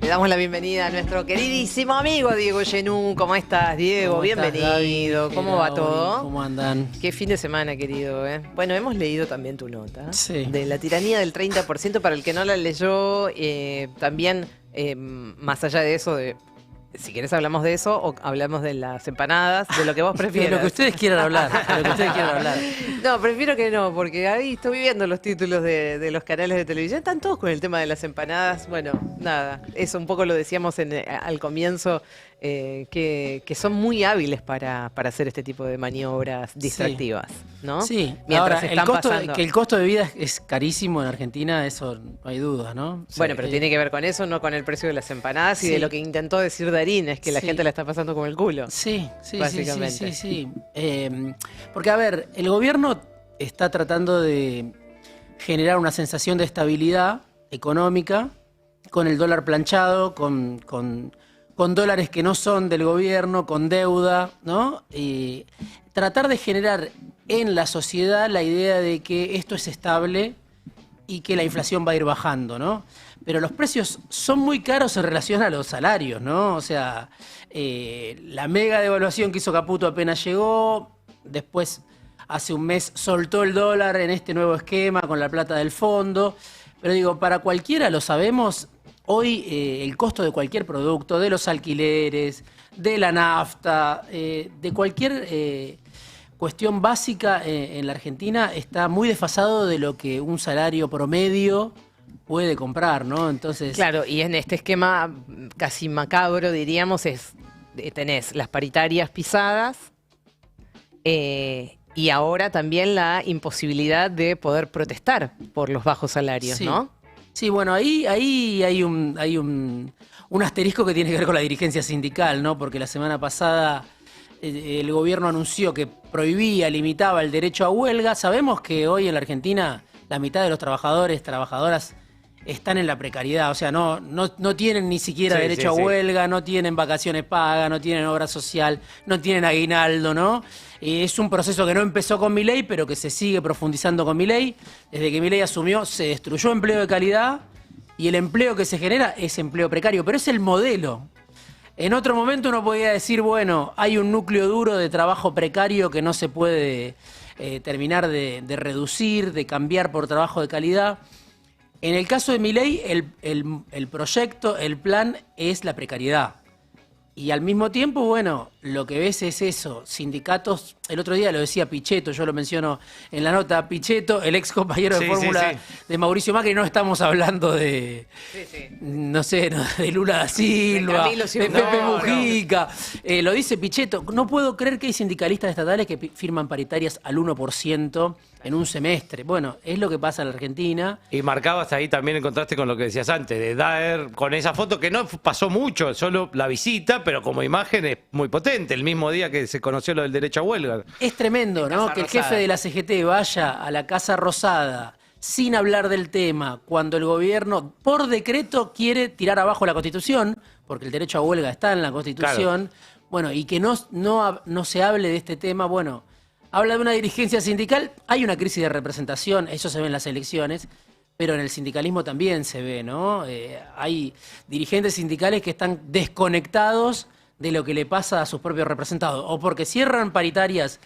Le damos la bienvenida a nuestro queridísimo amigo Diego Genú. ¿Cómo estás, Diego? ¿Cómo estás, Bienvenido. Gaby? ¿Cómo va todo? ¿Cómo andan? Qué fin de semana, querido. Bueno, hemos leído también tu nota de la tiranía del 30%. Para el que no la leyó, también, más allá de eso, si querés hablamos de eso o hablamos de las empanadas, de lo que vos prefieras. De lo que ustedes quieran hablar, No, prefiero que no, porque ahí estoy viendo los títulos de los canales de televisión, están todos con el tema de las empanadas. Bueno, nada, eso un poco lo decíamos al comienzo, que son muy hábiles para hacer este tipo de maniobras distractivas, ¿no? Sí, mientras ahora, están pasando. que el costo de vida es carísimo en Argentina, eso no hay duda, ¿no? O sea, Bueno, pero tiene que ver con eso, no con el precio de las empanadas y de lo que intentó decir Darín, es que la gente la está pasando como el culo. Sí, básicamente. Sí. Porque, a ver, el gobierno está tratando de generar una sensación de estabilidad económica con el dólar planchado, con dólares que no son del gobierno, con deuda, ¿no? Y tratar de generar en la sociedad la idea de que esto es estable y que la inflación va a ir bajando, ¿no? Pero los precios son muy caros en relación a los salarios, ¿no? O sea, la mega devaluación que hizo Caputo apenas llegó, después hace un mes soltó el dólar en este nuevo esquema con la plata del fondo, pero digo, para cualquiera lo sabemos, hoy el costo de cualquier producto, de los alquileres, de la nafta, de cualquier cuestión básica en la Argentina está muy desfasado de lo que un salario promedio puede comprar, ¿no? Entonces, claro, y en este esquema casi macabro, diríamos, tenés las paritarias pisadas y ahora también la imposibilidad de poder protestar por los bajos salarios, ¿no? Sí, bueno, ahí hay un asterisco que tiene que ver con la dirigencia sindical, ¿no? Porque la semana pasada el gobierno anunció que prohibía, limitaba el derecho a huelga. Sabemos que hoy en la Argentina la mitad de los trabajadores, trabajadoras están en la precariedad, o sea, no tienen ni siquiera derecho a huelga, no tienen vacaciones pagas, no tienen obra social, no tienen aguinaldo, ¿no? Es un proceso que no empezó con Milei, pero que se sigue profundizando con Milei. Desde que Milei asumió, se destruyó empleo de calidad y el empleo que se genera es empleo precario, pero es el modelo. En otro momento uno podía decir, bueno, hay un núcleo duro de trabajo precario que no se puede terminar de reducir, de cambiar por trabajo de calidad. En el caso de Milei, el proyecto, el plan es la precariedad. Y al mismo tiempo, bueno, lo que ves es eso, sindicatos, el otro día lo decía Pichetto, yo lo menciono en la nota, Pichetto, el ex compañero de fórmula de Mauricio Macri, no estamos hablando de, no sé, de Lula da Silva, de Pepe Mujica, lo dice Pichetto, no puedo creer que hay sindicalistas estatales que firman paritarias al 1% en un semestre. Bueno, es lo que pasa en la Argentina. Y marcabas ahí también en contraste con lo que decías antes, de Daer, con esa foto que no pasó mucho, solo la visita, pero como imagen es muy potente, el mismo día que se conoció lo del derecho a huelga. Es tremendo, ¿no? Que el jefe de la CGT vaya a la Casa Rosada sin hablar del tema, cuando el gobierno, por decreto, quiere tirar abajo la Constitución, porque el derecho a huelga está en la Constitución, bueno, y que no se hable de este tema, bueno, habla de una dirigencia sindical, hay una crisis de representación, eso se ve en las elecciones, pero en el sindicalismo también se ve, ¿no? Hay dirigentes sindicales que están desconectados de lo que le pasa a sus propios representados, o porque cierran paritarias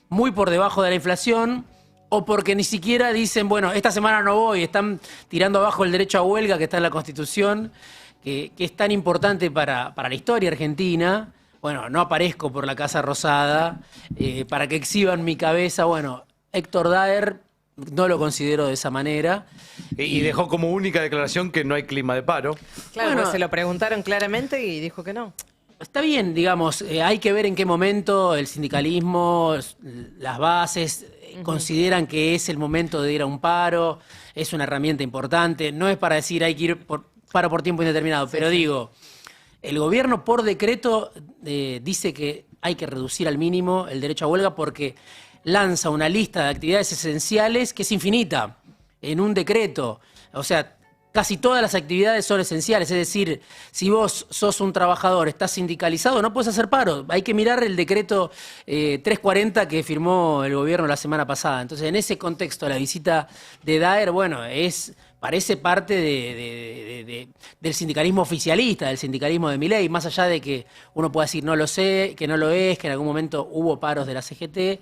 muy por debajo de la inflación, o porque ni siquiera dicen, bueno, esta semana no voy, están tirando abajo el derecho a huelga que está en la Constitución, que es tan importante para la historia argentina. Bueno, no aparezco por la Casa Rosada para que exhiban mi cabeza. Bueno, Héctor Daer no lo considero de esa manera. Y dejó como única declaración que no hay clima de paro. Claro, bueno, pues se lo preguntaron claramente y dijo que no. Está bien, digamos, hay que ver en qué momento el sindicalismo, las bases, consideran que es el momento de ir a un paro, es una herramienta importante, no es para decir hay que ir paro por tiempo indeterminado, pero digo, el gobierno por decreto dice que hay que reducir al mínimo el derecho a huelga porque lanza una lista de actividades esenciales que es infinita en un decreto, o sea, casi todas las actividades son esenciales, es decir, si vos sos un trabajador, estás sindicalizado, no puedes hacer paro. Hay que mirar el decreto 340 que firmó el gobierno la semana pasada. Entonces, en ese contexto, la visita de Daer, bueno, es parece parte del sindicalismo oficialista, del sindicalismo de Milei, más allá de que uno pueda decir no lo sé, que no lo es, que en algún momento hubo paros de la CGT,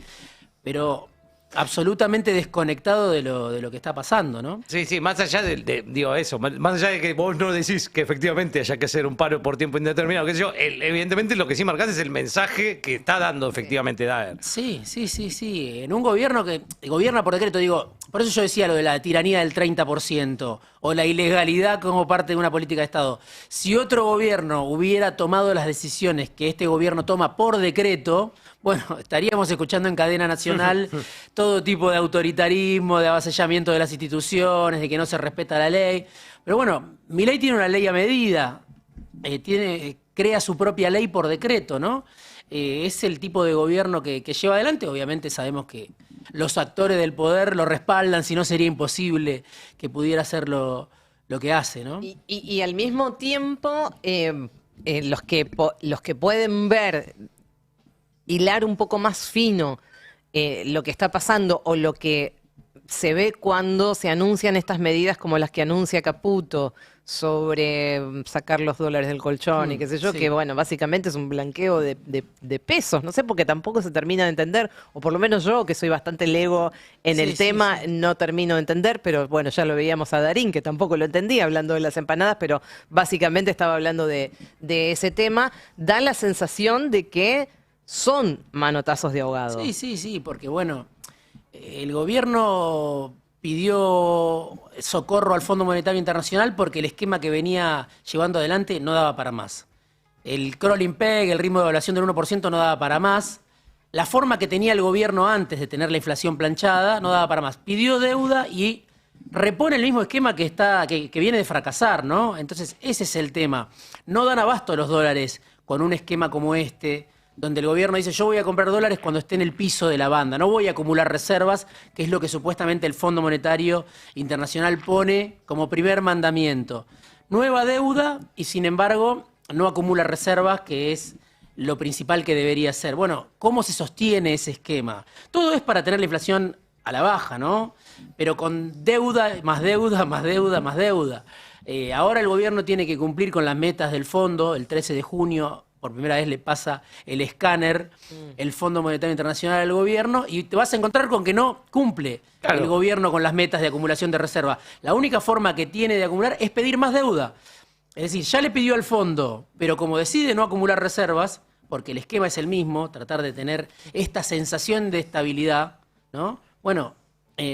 pero absolutamente desconectado de lo que está pasando, ¿no? Sí, sí, más allá digo eso, más allá de que vos no decís que efectivamente haya que hacer un paro por tiempo indeterminado, qué sé yo, evidentemente lo que sí marcás es el mensaje que está dando efectivamente Daer. Sí. En un gobierno que gobierna por decreto, digo, por eso yo decía lo de la tiranía del 30% o la ilegalidad como parte de una política de Estado. Si otro gobierno hubiera tomado las decisiones que este gobierno toma por decreto, bueno, estaríamos escuchando en cadena nacional todo tipo de autoritarismo, de avasallamiento de las instituciones, de que no se respeta la ley. Pero bueno, Milei tiene una ley a medida, crea su propia ley por decreto, ¿no? Es el tipo de gobierno que lleva adelante. Obviamente sabemos que los actores del poder lo respaldan, si no sería imposible que pudiera hacer lo que hace, ¿no? Y al mismo tiempo, los que pueden ver, hilar un poco más fino lo que está pasando o lo que se ve cuando se anuncian estas medidas como las que anuncia Caputo sobre sacar los dólares del colchón y qué sé yo, sí. que bueno, básicamente es un blanqueo de pesos, no sé, porque tampoco se termina de entender, o por lo menos yo, que soy bastante lego en el tema, no termino de entender, pero bueno, ya lo veíamos a Darín, que tampoco lo entendía hablando de las empanadas, pero básicamente estaba hablando de ese tema. Da la sensación de que son manotazos de ahogado. Sí, porque bueno, el gobierno pidió socorro al Fondo Monetario Internacional porque el esquema que venía llevando adelante no daba para más. El crawling peg, el ritmo de evaluación del 1% no daba para más. La forma que tenía el gobierno antes de tener la inflación planchada no daba para más. Pidió deuda y repone el mismo esquema que viene de fracasar, ¿no? Entonces, ese es el tema. No dan abasto los dólares con un esquema como este, donde el gobierno dice yo voy a comprar dólares cuando esté en el piso de la banda, no voy a acumular reservas, que es lo que supuestamente el Fondo Monetario Internacional pone como primer mandamiento. Nueva deuda y sin embargo no acumula reservas, que es lo principal que debería ser. Bueno, ¿cómo se sostiene ese esquema? Todo es para tener la inflación a la baja, ¿no? Pero con deuda, más deuda, más deuda, más deuda. Ahora el gobierno tiene que cumplir con las metas del fondo. El 13 de junio, por primera vez le pasa el escáner, el Fondo Monetario Internacional al gobierno, y te vas a encontrar con que no cumple el gobierno con las metas de acumulación de reserva. La única forma que tiene de acumular es pedir más deuda. Es decir, ya le pidió al fondo, pero como decide no acumular reservas, porque el esquema es el mismo, tratar de tener esta sensación de estabilidad, ¿no? Bueno,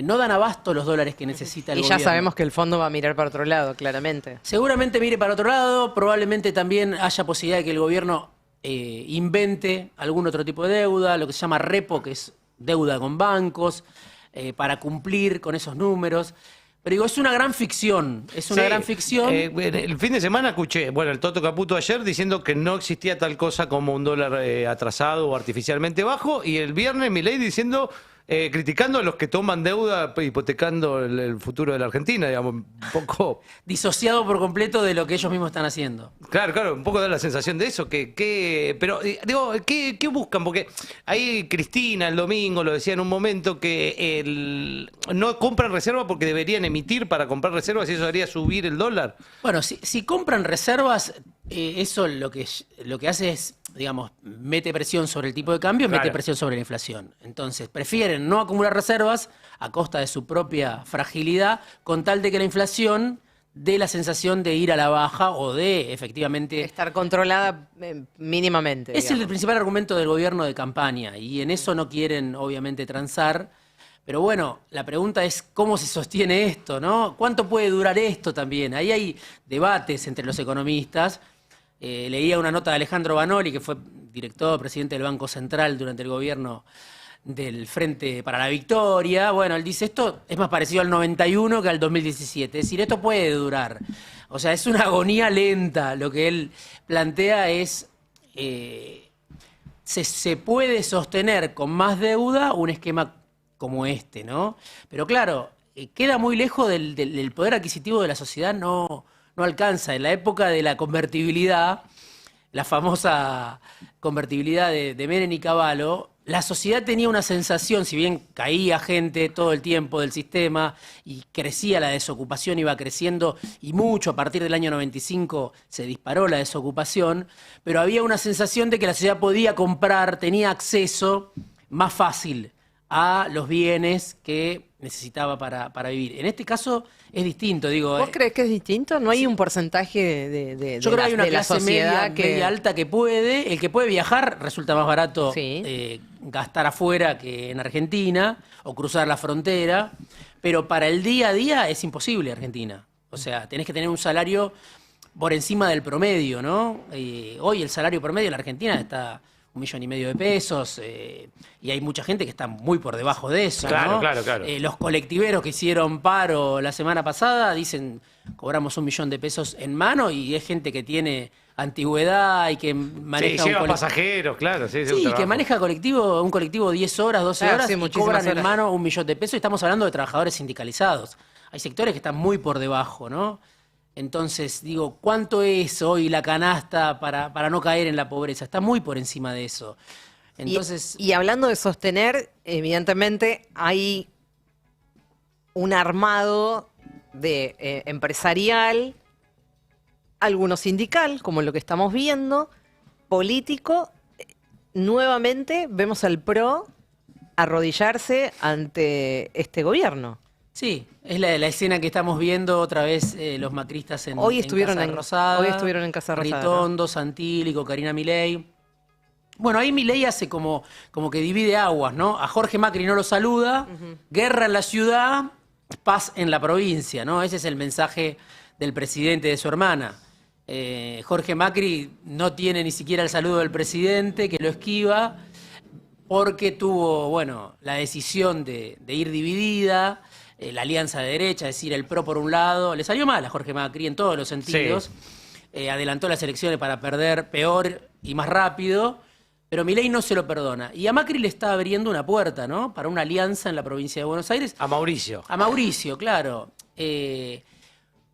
no dan abasto los dólares que necesita el gobierno. Y ya sabemos que el fondo va a mirar para otro lado, claramente. Seguramente mire para otro lado, probablemente también haya posibilidad de que el gobierno invente algún otro tipo de deuda, lo que se llama repo, que es deuda con bancos, para cumplir con esos números. Pero digo, es una gran ficción, gran ficción. El fin de semana escuché, bueno, el Toto Caputo ayer diciendo que no existía tal cosa como un dólar atrasado o artificialmente bajo, y el viernes Milei diciendo, criticando a los que toman deuda hipotecando el futuro de la Argentina, digamos, un poco... Disociado por completo de lo que ellos mismos están haciendo. Claro, un poco da la sensación de eso, pero digo, ¿qué buscan? Porque ahí Cristina el domingo lo decía en un momento que no compran reservas porque deberían emitir para comprar reservas y eso haría subir el dólar. Bueno, si compran reservas, eso lo que hace es, digamos, mete presión sobre el tipo de cambio, mete presión sobre la inflación. Entonces, prefieren no acumular reservas a costa de su propia fragilidad, con tal de que la inflación dé la sensación de ir a la baja o de, efectivamente... estar controlada mínimamente. Es el principal argumento del gobierno de campaña y en eso no quieren, obviamente, transar. Pero bueno, la pregunta es cómo se sostiene esto, ¿no? ¿Cuánto puede durar esto también? Ahí hay debates entre los economistas. Leía una nota de Alejandro Banoli, que fue presidente del Banco Central durante el gobierno del Frente para la Victoria. Bueno, él dice, esto es más parecido al 91 que al 2017. Es decir, esto puede durar. O sea, es una agonía lenta. Lo que él plantea es, se puede sostener con más deuda un esquema como este, ¿no? Pero claro, queda muy lejos del poder adquisitivo de la sociedad, no alcanza. En la época de la convertibilidad, la famosa convertibilidad de Menem y Cavallo, la sociedad tenía una sensación, si bien caía gente todo el tiempo del sistema y crecía la desocupación, iba creciendo y mucho, a partir del año 95 se disparó la desocupación, pero había una sensación de que la sociedad podía comprar, tenía acceso más fácil a los bienes que necesitaba para vivir. En este caso es distinto, digo. ¿Vos crees que es distinto? ¿No hay un porcentaje Yo creo que hay una de la clase sociedad media alta que puede. El que puede viajar resulta más barato Sí. gastar afuera que en Argentina o cruzar la frontera. Pero para el día a día es imposible Argentina. O sea, tenés que tener un salario por encima del promedio, ¿no? Hoy el salario promedio en la Argentina está 1,5 millones de pesos y hay mucha gente que está muy por debajo de eso, Claro, ¿no? claro. Los colectiveros que hicieron paro la semana pasada dicen cobramos 1 millón de pesos en mano y es gente que tiene antigüedad y que maneja Sí, lleva pasajeros, claro. Sí, Sí, que maneja un colectivo 10 horas, 12 Claro, horas sí, y muchísimas cobran en horas. mano 1 millón de pesos y estamos hablando de trabajadores sindicalizados. Hay sectores que están muy por debajo, ¿no? Entonces, digo, ¿cuánto es hoy la canasta para no caer en la pobreza? Está muy por encima de eso. Entonces, Y hablando de sostener, evidentemente hay un armado de empresarial, algunos sindical, como lo que estamos viendo, político. Nuevamente vemos al PRO arrodillarse ante este gobierno. sí, es la escena que estamos viendo otra vez los macristas en, Hoy estuvieron Casa en- Rosada. hoy estuvieron en Casa Rosada, Ritondo, Santilli, Karina Milei. Bueno, ahí Milei hace como que divide aguas, ¿no? A Jorge Macri no lo saluda, guerra en la ciudad, paz en la provincia, ¿no? Ese es el mensaje del presidente de su hermana. Jorge Macri no tiene ni siquiera el saludo del presidente, que lo esquiva, porque tuvo, bueno, la decisión de ir dividida, la alianza de derecha, es decir, el PRO por un lado, le salió mal a Jorge Macri en todos los sentidos, adelantó las elecciones para perder peor y más rápido, pero Milei no se lo perdona. Y a Macri le está abriendo una puerta, ¿no? Para una alianza en la provincia de Buenos Aires. A Mauricio. A Mauricio, claro.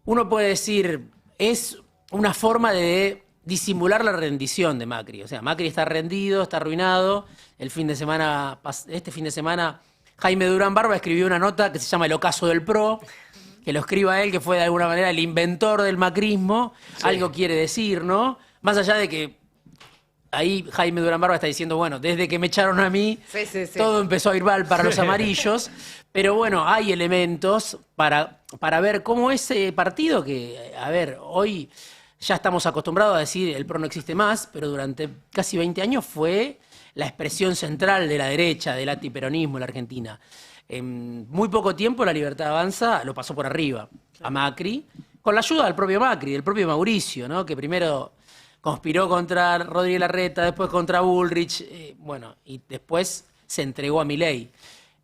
Uno puede decir, es una forma de disimular la rendición de Macri. O sea, Macri está rendido, está arruinado. Este fin de semana, Jaime Durán Barba escribió una nota que se llama El ocaso del PRO, que lo escriba él, que fue de alguna manera el inventor del macrismo. Algo quiere decir, ¿no? Más allá de que ahí Jaime Durán Barba está diciendo, bueno, desde que me echaron a mí, Sí. todo empezó a ir mal para los amarillos. Pero bueno, hay elementos para ver cómo ese partido que, a ver, hoy ya estamos acostumbrados a decir el PRO no existe más, pero durante casi 20 años fue la expresión central de la derecha, del antiperonismo en la Argentina. En muy poco tiempo la Libertad Avanza lo pasó por arriba a Macri, con la ayuda del propio Macri, del propio Mauricio, ¿no? Que primero conspiró contra Rodríguez Larreta, después contra Bullrich, bueno, y después se entregó a Milei.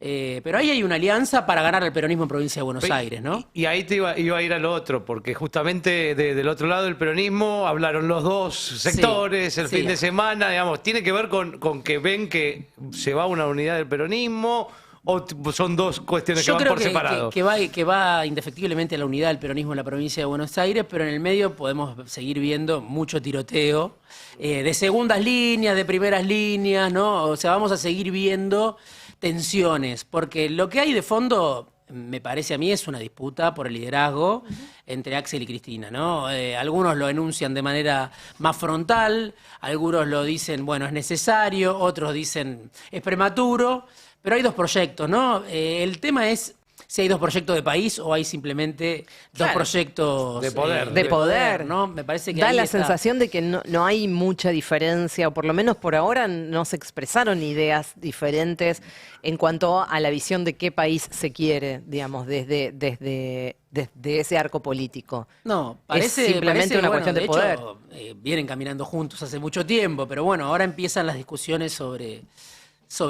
Pero ahí hay una alianza para ganar el peronismo en provincia de Buenos Aires, ¿no? Y ahí iba a ir al otro, porque justamente del otro lado del peronismo hablaron los dos sectores el fin de semana, digamos, ¿tiene que ver con que ven que se va una unidad del peronismo o son dos cuestiones que van por separado? Que va indefectiblemente a la unidad del peronismo en la provincia de Buenos Aires, pero en el medio podemos seguir viendo mucho tiroteo de segundas líneas, de primeras líneas, ¿no? O sea, vamos a seguir viendo tensiones, porque lo que hay de fondo, me parece a mí, es una disputa por el liderazgo entre Axel y Cristina, ¿no? Algunos lo enuncian de manera más frontal, algunos lo dicen, bueno, es necesario, otros dicen, es prematuro, pero hay dos proyectos, ¿no? El tema es si hay dos proyectos de país o hay simplemente dos proyectos de poder. De poder, ¿no? Me parece que da ahí la está. sensación de que no hay mucha diferencia, o por lo menos por ahora no se expresaron ideas diferentes en cuanto a la visión de qué país se quiere, digamos, desde ese arco político. No, parece simplemente una bueno, cuestión de poder. hecho, vienen caminando juntos hace mucho tiempo, pero bueno, ahora empiezan las discusiones sobre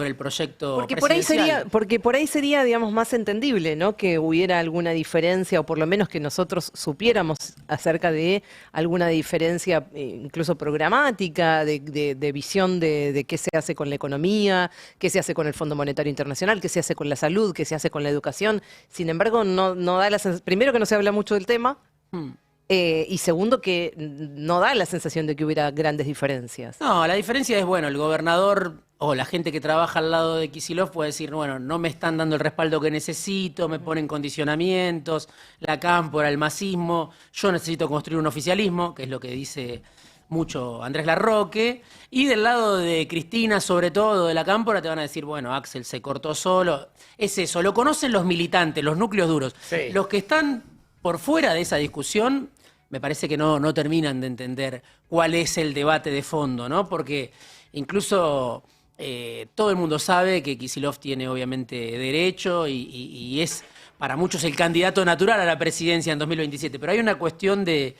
el proyecto Porque presidencial. por ahí sería, digamos, más entendible, ¿no? Que hubiera alguna diferencia, o por lo menos que nosotros supiéramos acerca de alguna diferencia, incluso programática, de visión de qué se hace con la economía, qué se hace con el Fondo Monetario Internacional, qué se hace con la salud, qué se hace con la educación. Sin embargo, no da la sensación, primero que no se habla mucho del tema. y segundo, que no da la sensación de que hubiera grandes diferencias. No, la diferencia es, bueno, el gobernador o la gente que trabaja al lado de Kicillof puede decir, bueno, no me están dando el respaldo que necesito, me ponen condicionamientos, la cámpora, el masismo, yo necesito construir un oficialismo, que es lo que dice mucho Andrés Larroque, y del lado de Cristina, sobre todo de la cámpora, te van a decir, bueno, Axel se cortó solo, es eso, lo conocen los militantes, los núcleos duros. Sí. Los que están por fuera de esa discusión, me parece que no terminan de entender cuál es el debate de fondo, ¿no? Porque incluso todo el mundo sabe que Kicillof tiene obviamente derecho y es para muchos el candidato natural a la presidencia en 2027, pero hay una cuestión de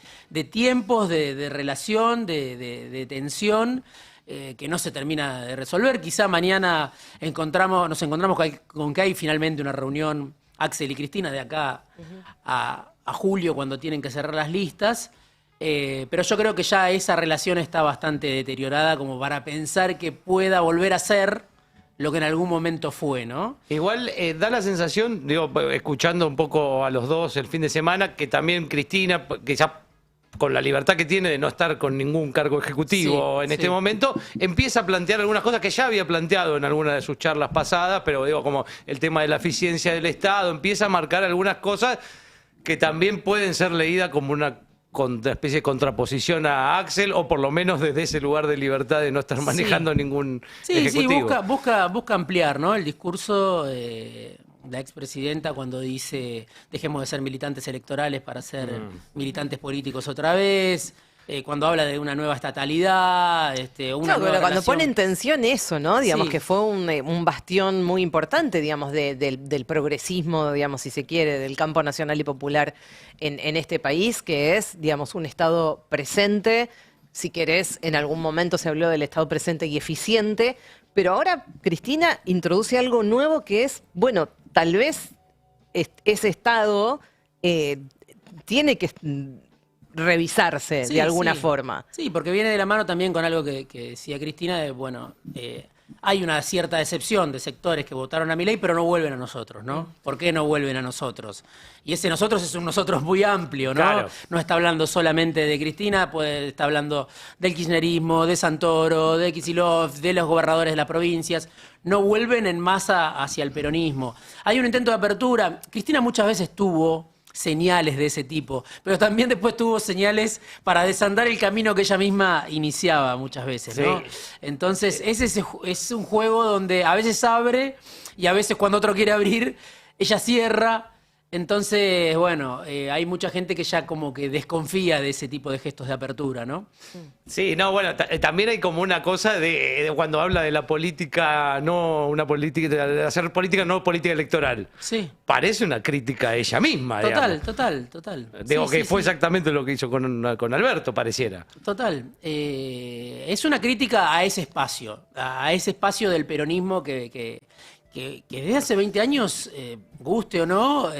tiempos, de relación, de tensión que no se termina de resolver. Quizá mañana nos encontramos con que hay finalmente una reunión Axel y Cristina de acá a julio, cuando tienen que cerrar las listas, pero yo creo que ya esa relación está bastante deteriorada como para pensar que pueda volver a ser lo que en algún momento fue, ¿no? Igual da la sensación, digo, escuchando un poco a los dos el fin de semana, que también Cristina, que ya con la libertad que tiene de no estar con ningún cargo ejecutivo en este momento, empieza a plantear algunas cosas que ya había planteado en alguna de sus charlas pasadas, pero digo, como el tema de la eficiencia del Estado, empieza a marcar algunas cosas que también pueden ser leídas como una especie de contraposición a Axel, o por lo menos desde ese lugar de libertad de no estar manejando ningún ejecutivo. Sí, busca ampliar, ¿no? El discurso de la expresidenta cuando dice dejemos de ser militantes electorales para ser militantes políticos otra vez, cuando habla de una nueva estatalidad, una nueva cuando relación. pone en tensión eso, ¿no? Digamos Sí. que fue un bastión muy importante, digamos, del progresismo, digamos, si se quiere, del campo nacional y popular en este país, que es, digamos, un Estado presente. Si querés, en algún momento se habló del Estado presente y eficiente, pero ahora Cristina introduce algo nuevo que es, bueno, tal vez ese Estado tiene que revisarse Sí, de alguna sí. forma. Sí, porque viene de la mano también con algo que decía Cristina, de, bueno, hay una cierta decepción de sectores que votaron a Milei, pero no vuelven a nosotros, ¿no? ¿Por qué no vuelven a nosotros? Y ese nosotros es un nosotros muy amplio, ¿no? Claro. No está hablando solamente de Cristina, pues está hablando del kirchnerismo, de Santoro, de Kicillof, de los gobernadores de las provincias. No vuelven en masa hacia el peronismo. Hay un intento de apertura. Cristina muchas veces tuvo señales de ese tipo, pero también después tuvo señales para desandar el camino que ella misma iniciaba muchas veces, ¿no? Sí. Entonces, es un juego donde a veces abre y a veces cuando otro quiere abrir, ella cierra. Entonces, bueno, hay mucha gente que ya como que desconfía de ese tipo de gestos de apertura, ¿no? Sí, no, bueno, también hay como una cosa de cuando habla de la política, no una política, de hacer política, no política electoral. Sí. Parece una crítica a ella misma, digamos. Total. Digo Sí, que sí, fue sí. exactamente lo que hizo con Alberto, pareciera. Total. Es una crítica a ese espacio del peronismo que desde hace 20 años, guste o no,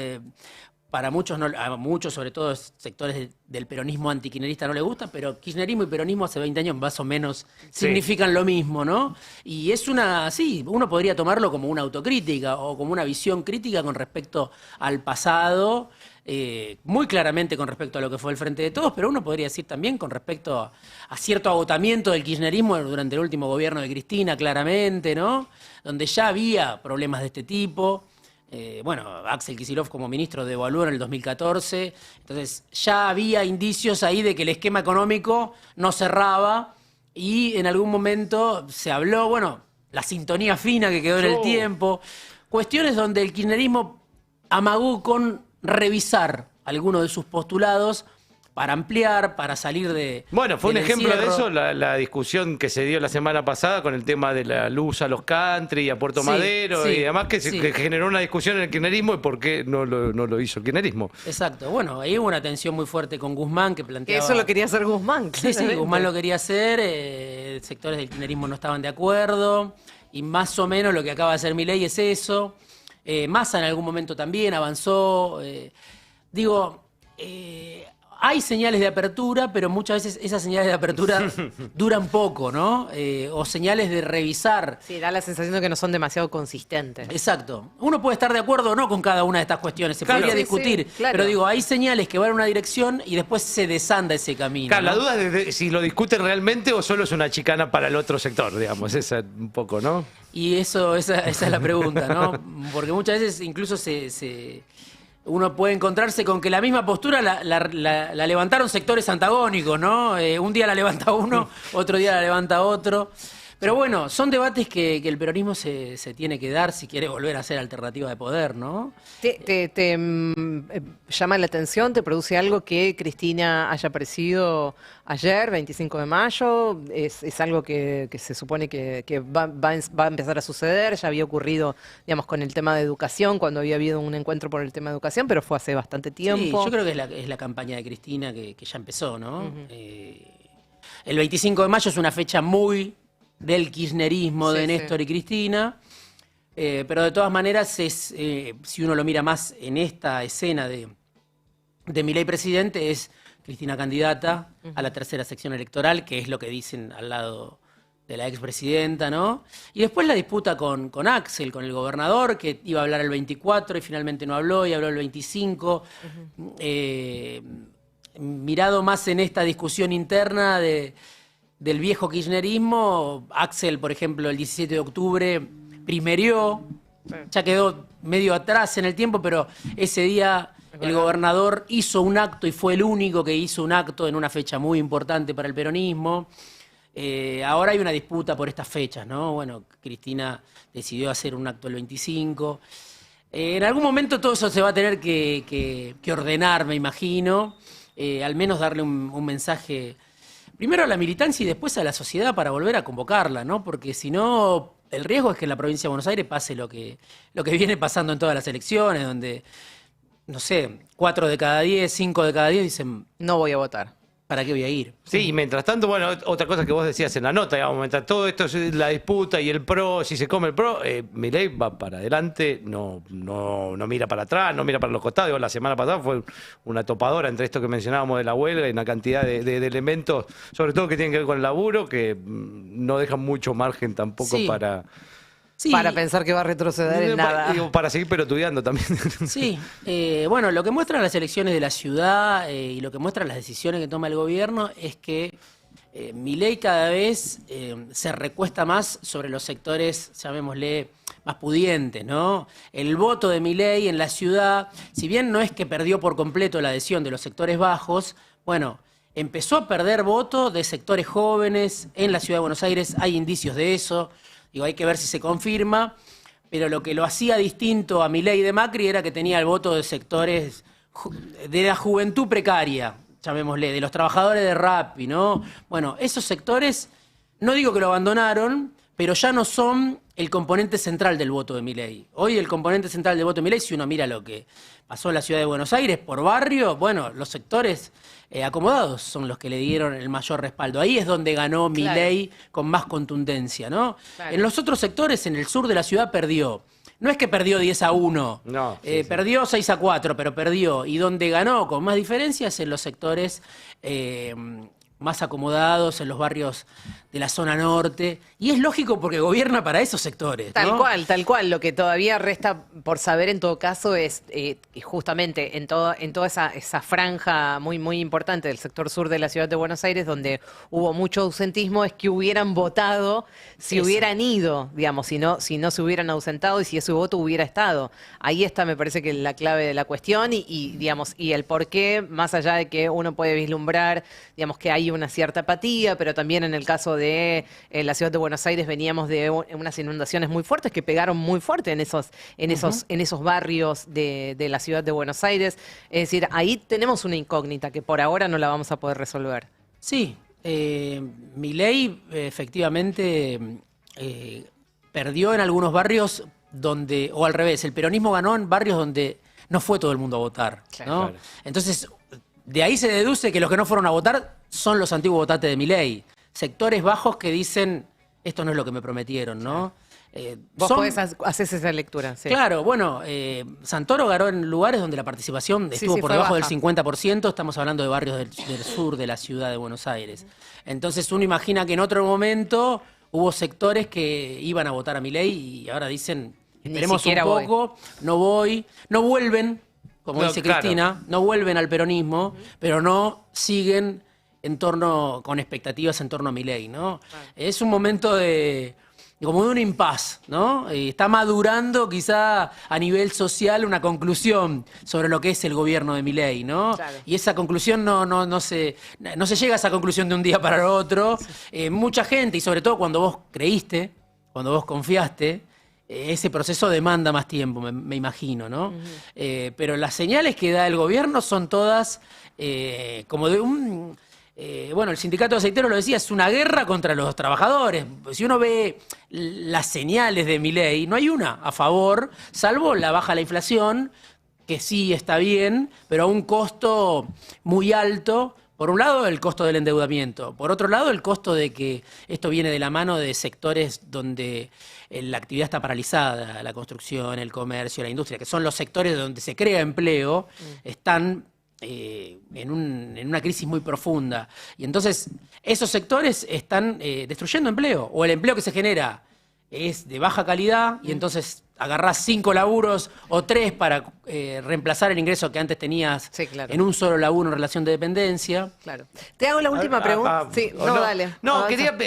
para muchos, a muchos, sobre todo sectores del peronismo antikirchnerista no le gusta, pero kirchnerismo y peronismo hace 20 años más o menos significan lo mismo, ¿no? Y es uno podría tomarlo como una autocrítica o como una visión crítica con respecto al pasado, muy claramente con respecto a lo que fue el Frente de Todos, pero uno podría decir también con respecto a cierto agotamiento del kirchnerismo durante el último gobierno de Cristina, claramente, ¿no? Donde ya había problemas de este tipo. Bueno, Axel Kicillof como ministro devaluó en el 2014, entonces ya había indicios ahí de que el esquema económico no cerraba y en algún momento se habló, bueno, la sintonía fina que quedó en el tiempo, cuestiones donde el kirchnerismo amagó con revisar algunos de sus postulados para ampliar, para salir de... Bueno, fue un del ejemplo de encierro. eso la discusión que se dio la semana pasada con el tema de la luz a los country, a Puerto Sí, Madero, sí, y además que sí. que generó una discusión en el kirchnerismo y por qué no lo hizo el kirchnerismo. Exacto, bueno, ahí hubo una tensión muy fuerte con Guzmán que Que planteaba... eso lo quería hacer Guzmán. Sí, claramente. Guzmán lo quería hacer, sectores del kirchnerismo no estaban de acuerdo, y más o menos lo que acaba de hacer Milei es eso. Massa en algún momento también avanzó. hay señales de apertura, pero muchas veces esas señales de apertura duran poco, ¿no? O señales de revisar. Sí, da la sensación de que no son demasiado consistentes. Exacto. Uno puede estar de acuerdo o no con cada una de estas cuestiones, se podría discutir, sí, claro. pero digo, hay señales que van en una dirección y después se desanda ese camino. Claro, ¿no? la duda es de si lo discuten realmente o solo es una chicana para el otro sector, digamos, esa un poco, ¿no? Y esa es la pregunta, ¿no? Porque muchas veces incluso uno puede encontrarse con que la misma postura la levantaron sectores antagónicos, ¿no? Un día la levanta uno, otro día la levanta otro. Pero bueno, son debates que el peronismo se tiene que dar si quiere volver a ser alternativa de poder, ¿no? ¿Te llama la atención, te produce algo que Cristina haya aparecido ayer, 25 de mayo? ¿Es algo que se supone que va a empezar a suceder? Ya había ocurrido, digamos, con el tema de educación, cuando había habido un encuentro por el tema de educación, pero fue hace bastante tiempo. Sí, yo creo que es la campaña de Cristina que ya empezó, ¿no? El 25 de mayo es una fecha muy del kirchnerismo, Sí, de Néstor y Cristina, pero de todas maneras si uno lo mira más en esta escena de Milei presidente, es Cristina candidata a la tercera sección electoral, que es lo que dicen al lado de la expresidenta, ¿no? Y después la disputa con Axel, con el gobernador, que iba a hablar el 24 y finalmente no habló, y habló el 25. Mirado más en esta discusión interna del viejo kirchnerismo, Axel, por ejemplo, el 17 de octubre primerió, ya quedó medio atrás en el tiempo, pero ese día el gobernador hizo un acto y fue el único que hizo un acto en una fecha muy importante para el peronismo. Ahora hay una disputa por estas fechas, ¿no? Bueno, Cristina decidió hacer un acto el 25. En algún momento todo eso se va a tener que ordenar, me imagino, al menos darle un mensaje primero a la militancia y después a la sociedad para volver a convocarla, ¿no? Porque si no, el riesgo es que en la provincia de Buenos Aires pase lo que viene pasando en todas las elecciones, donde, no sé, 4 de cada 10, 5 de cada 10 dicen, No voy a votar. ¿para qué voy a ir? Sí, y mientras tanto, bueno, otra cosa que vos decías en la nota, digamos, mientras todo esto es la disputa y el PRO, si se come el PRO, Milei va para adelante, no mira para atrás, no mira para los costados. Digo, la semana pasada fue una topadora entre esto que mencionábamos de la huelga y una cantidad de elementos, sobre todo que tienen que ver con el laburo, que no dejan mucho margen tampoco Sí. Sí, Para pensar que va a retroceder en nada. Digo, para seguir pelotudeando también. sí. Bueno, lo que muestran las elecciones de la ciudad y lo que muestran las decisiones que toma el gobierno es que Milei cada vez se recuesta más sobre los sectores, llamémosle, más pudientes, ¿no? El voto de Milei en la ciudad, si bien no es que perdió por completo la adhesión de los sectores bajos, bueno, empezó a perder voto de sectores jóvenes en la ciudad de Buenos Aires, hay indicios de eso. Digo, hay que ver si se confirma, pero lo que lo hacía distinto a Milei y de Macri era que tenía el voto de sectores de la juventud precaria, llamémosle, de los trabajadores de Rappi, ¿no? Bueno, esos sectores, no digo que lo abandonaron, pero ya no son el componente central del voto de Milei. Hoy el componente central del voto de Milei, si uno mira lo que pasó en la ciudad de Buenos Aires, por barrio, bueno, los sectores acomodados son los que le dieron el mayor respaldo. Ahí es donde ganó Milei con más contundencia, ¿no? Claro. En los otros sectores, en el sur de la ciudad, perdió. No es que perdió 10-1, No, sí. perdió 6-4, pero perdió. Y donde ganó con más diferencias en los sectores más acomodados, en los barrios de la zona norte. Y es lógico porque gobierna para esos sectores, Tal ¿no? cual, tal cual. Lo que todavía resta por saber en todo caso es justamente en toda esa franja muy, muy importante del sector sur de la ciudad de Buenos Aires, donde hubo mucho ausentismo, es que hubieran votado si Eso. hubieran ido, digamos, si no se hubieran ausentado y si ese voto hubiera estado. Ahí está, me parece que la clave de la cuestión digamos, y el por qué, más allá de que uno puede vislumbrar, digamos, que hay una cierta apatía, pero también en el caso de la ciudad de Buenos Aires veníamos de unas inundaciones muy fuertes que pegaron muy fuerte en esos barrios de la ciudad de Buenos Aires. Es decir, ahí tenemos una incógnita que por ahora no la vamos a poder resolver. Sí, Milei efectivamente perdió en algunos barrios donde, o al revés, el peronismo ganó en barrios donde no fue todo el mundo a votar, ¿no? Claro. Entonces, de ahí se deduce que los que no fueron a votar son los antiguos votantes de Milei. Sectores bajos que dicen, esto no es lo que me prometieron, ¿no? Vos haces esa lectura, sí. Claro, bueno, Santoro ganó en lugares donde la participación estuvo por debajo del 50%, estamos hablando de barrios del sur de la ciudad de Buenos Aires. Entonces uno imagina que en otro momento hubo sectores que iban a votar a Milei y ahora dicen, esperemos un poco, no vuelven, como dice Cristina, no vuelven al peronismo, pero no siguen con expectativas en torno a Milei, ¿no? Es un momento como de un impasse, ¿no? Está madurando quizá a nivel social una conclusión sobre lo que es el gobierno de Milei, ¿no? Claro. Y esa conclusión no se llega a esa conclusión de un día para el otro. Mucha gente, y sobre todo cuando vos creíste, cuando vos confiaste, ese proceso demanda más tiempo, me imagino, ¿no? Pero las señales que da el gobierno son todas como de un... bueno, el sindicato de aceiteros lo decía, es una guerra contra los trabajadores. Si uno ve las señales de Milei, no hay una a favor, salvo la baja de la inflación, que sí está bien, pero a un costo muy alto. Por un lado, el costo del endeudamiento. Por otro lado, el costo de que esto viene de la mano de sectores donde la actividad está paralizada, la construcción, el comercio, la industria, que son los sectores donde se crea empleo, están en una crisis muy profunda. Y entonces esos sectores están destruyendo empleo, o el empleo que se genera es de baja calidad y entonces agarrás 5 laburos o 3 para reemplazar el ingreso que antes tenías en un solo laburo en relación de dependencia. Claro. Te hago la última pregunta. Sí, dale. No, quería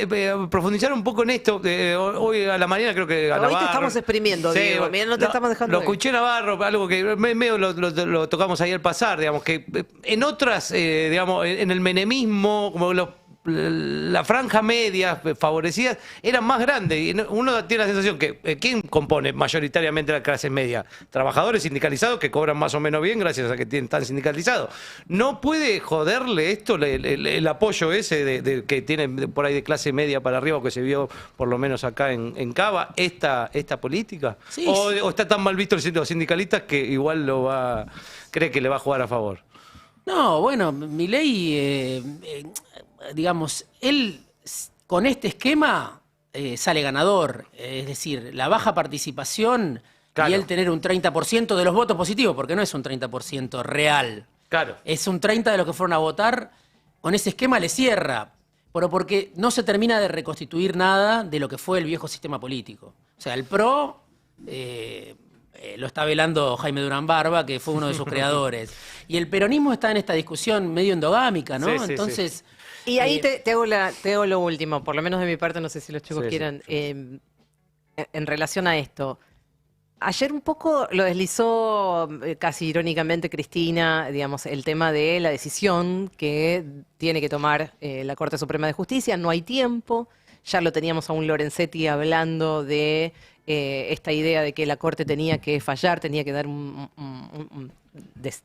profundizar un poco en esto. Hoy a la mañana creo que a Navarro... Hoy te estamos exprimiendo, Diego. Mira, no te estamos dejando. Lo escuché Navarro, algo que medio lo tocamos ahí al pasar, digamos, que en otras, digamos, en el menemismo, como la franja media favorecida eran más grandes y uno tiene la sensación que ¿quién compone mayoritariamente la clase media? Trabajadores sindicalizados que cobran más o menos bien gracias a que están sindicalizados. ¿No puede joderle esto el apoyo ese que tienen por ahí de clase media para arriba, que se vio por lo menos acá en Cava, esta política? Sí, ¿O está tan mal visto los sindicalistas que igual cree que le va a jugar a favor? No, bueno, Milei, digamos, él con este esquema sale ganador. Es decir, la baja participación y él tener un 30% de los votos positivos, porque no es un 30% real. Claro. Es un 30% de los que fueron a votar. Con ese esquema le cierra, pero porque no se termina de reconstituir nada de lo que fue el viejo sistema político. O sea, el PRO... lo está velando Jaime Durán Barba, que fue uno de sus creadores. Y el peronismo está en esta discusión medio endogámica, ¿no? Sí, entonces... Sí. Y ahí te hago lo último, por lo menos de mi parte, no sé si los chicos quieran, en relación a esto. Ayer un poco lo deslizó casi irónicamente Cristina, digamos, el tema de la decisión que tiene que tomar la Corte Suprema de Justicia. No hay tiempo, ya lo teníamos a un Lorenzetti hablando de esta idea de que la Corte tenía que fallar, tenía que dar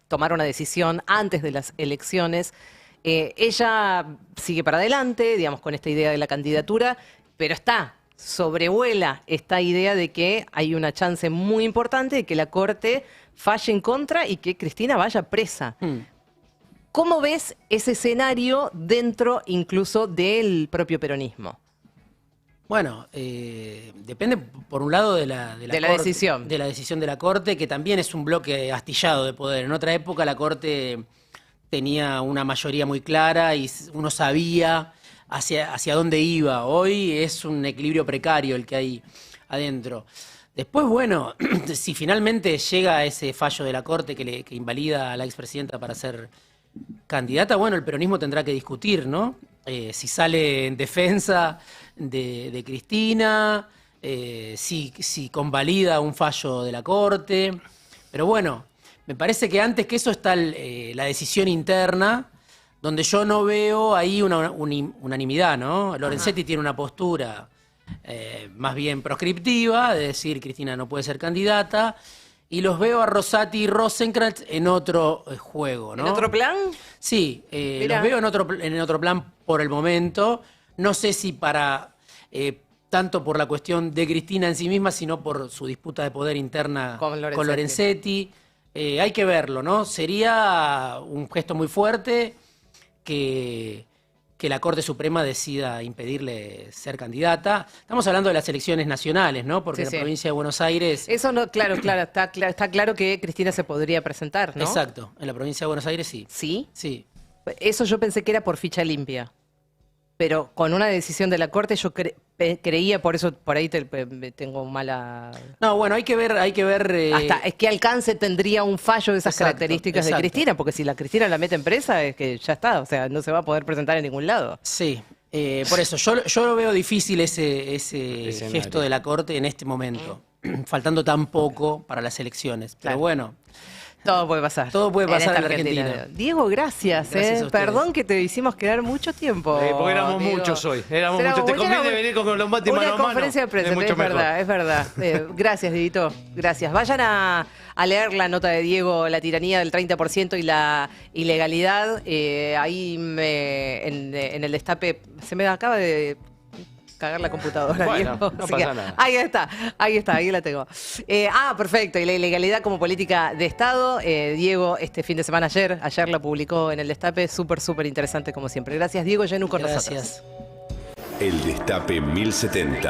tomar una decisión antes de las elecciones. Ella sigue para adelante, digamos, con esta idea de la candidatura, pero sobrevuela esta idea de que hay una chance muy importante de que la Corte falle en contra y que Cristina vaya presa. ¿Cómo ves ese escenario dentro incluso del propio peronismo? Bueno, depende por un lado de la decisión. De la decisión de la Corte, que también es un bloque astillado de poder. En otra época la Corte tenía una mayoría muy clara y uno sabía hacia dónde iba. Hoy es un equilibrio precario el que hay adentro. Después, bueno, si finalmente llega ese fallo de la Corte que invalida a la expresidenta para ser candidata, bueno, el peronismo tendrá que discutir, ¿no? Si sale en defensa de Cristina, si convalida un fallo de la Corte. Pero bueno, me parece que antes que eso está la decisión interna, donde yo no veo ahí una unanimidad, ¿no? Lorenzetti tiene una postura más bien proscriptiva, de decir Cristina no puede ser candidata, y los veo a Rosati y Rosenkrantz en otro juego, ¿no? ¿En otro plan? Sí, los veo en otro plan por el momento. No sé si tanto por la cuestión de Cristina en sí misma, sino por su disputa de poder interna con Lorenzetti. Hay que verlo, ¿no? Sería un gesto muy fuerte que que la Corte Suprema decida impedirle ser candidata. Estamos hablando de las elecciones nacionales, ¿no? Porque Sí, en sí. la provincia de Buenos Aires... Eso no, claro, está claro que Cristina se podría presentar, ¿no? Exacto, en la provincia de Buenos Aires sí. ¿Sí? Sí. Eso yo pensé que era por ficha limpia. Pero con una decisión de la Corte yo creía, por eso por ahí tengo mala... No, bueno, hay que ver... Hasta es que alcance tendría un fallo de esas Exacto, características de exacto. Cristina, porque si la Cristina la mete en presa es que ya está, o sea, no se va a poder presentar en ningún lado. Sí, por eso, yo lo veo difícil ese Escenario. gesto de la Corte en este momento, faltando tan poco para las elecciones. Pero Claro. bueno, Todo puede pasar. Todo puede pasar esta en la Argentina. Diego, gracias. Gracias a ustedes. Perdón que te hicimos quedar mucho tiempo. Porque éramos Diego. muchos hoy. Éramos Éramos muchos. Te muchos, conviene era venir con los mates mano a Una mano. conferencia de prensa, mucho es mejor. verdad, es verdad. Gracias, Dieguito. Gracias. Vayan a leer la nota de Diego, La tiranía del 30% y la ilegalidad. Ahí en el destape se me acaba de cagar la computadora, Bueno, Diego. no Así pasa que nada. ahí la tengo. Perfecto. Y la ilegalidad como política de Estado. Diego, este fin de semana ayer la publicó en el destape. Súper interesante como siempre. Gracias, Diego. Yenu con nosotros. gracias. El Destape 1070.